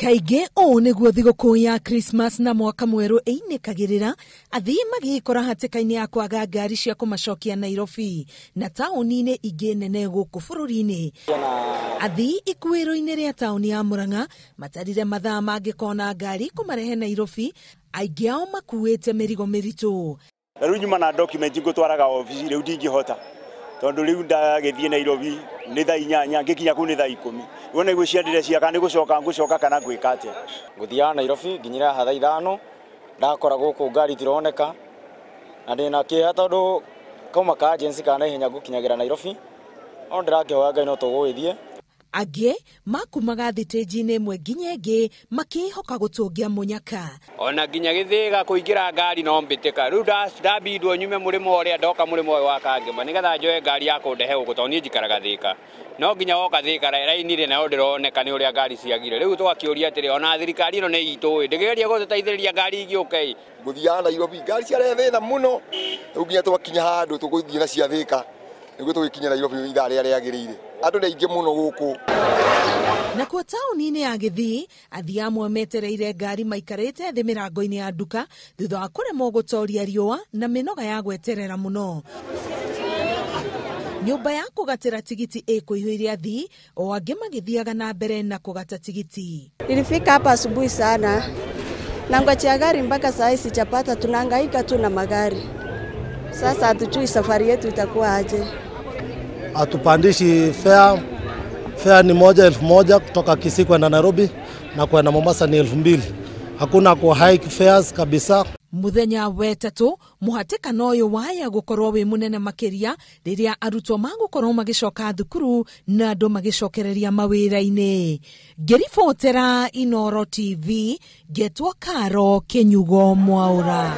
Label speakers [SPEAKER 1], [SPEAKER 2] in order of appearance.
[SPEAKER 1] Kaige o niguo thigukuu ya Christmas na mwaka mweru iinikagirira Athii magikora hatikaini ya kwaga ngari cia kumacokia Nairobi na tauni-ini ingi nene guku bururi-ini. Athii ikuiro-ini ria tauni ya Murang'a matarire mathaa mangikona ngari kumarehe Nairobi, aingi ao makuite mirigo miritu.
[SPEAKER 2] Riu nyuma na document ngutwaraga office riu ndingihota tondu riu ndagithie Nairobi ni thaa 8 ngikinya ku ni thaa 10 wona igwe ciandire ciaka ni ngucoka kana gwika atia
[SPEAKER 3] nguthia Nairobi nginyira thaa 5 ndakora guku ngari tironeka na ndina kiha tondu kauma ka agency kana ihenya gukinyagira Nairobi on ndirakihoya Ngai no tugwithie.
[SPEAKER 1] Angi makumaga thitĩnji-inĩ ĩmwe nginya ĩngĩ makihoka gutungia munyaka.
[SPEAKER 4] Ona nginya githiga kuingira ngari no mbitika riu ndabindwo nyume murimo uria ndoka murimo wa kangema nigetha njoe ngari ya kundehe guku toni njikaraga Thika no nginya woka Thika raini-ri nayo ndironeka ni uria ngari ciagire riu twakiuria atiri ona thirikari ino ni itu ndigeria guteithĩrĩria ngari igioke
[SPEAKER 5] nguthia Nairobi ngari ciare thina muno riu nginya twakinya handu tuguthie na cia Thika niguo tugikinya Nairobi ithaa ria riagirire andu ni aingi muno guku.
[SPEAKER 1] Na kwa tauni-ini ya Githii Athii amwe metereire ngari maikarite thi mirango-ini ya nduka thutha wa kuremwo gutoria riua na minoga ya gweterera muno. Nyumba ya kugatira tigiti ikuihũire Athii o angi magithiaga na mbere na kugata tigiti.
[SPEAKER 6] Nilifika hapa asubuhi sana na ngojea gari mpaka saa hii sijapata, tunahangaika tu na magari. Sasa hatujui safari yetu itakuwa aje.
[SPEAKER 7] Atupandishi fare ni 1,000 kutoka Kisii kwenda Nairobi na kwenda Mombasa ni 2,000. Hakuna ku hike fares kabisa.
[SPEAKER 1] Muthenya wetatu muhatikano uyu waya gukorwo wi munene makiria riria arutwo magukorwo magicoka thukuru na andu magicokereria mawira-ini. Ngiribotera Inooro TV, getwo Karo Kenyugo Mawira.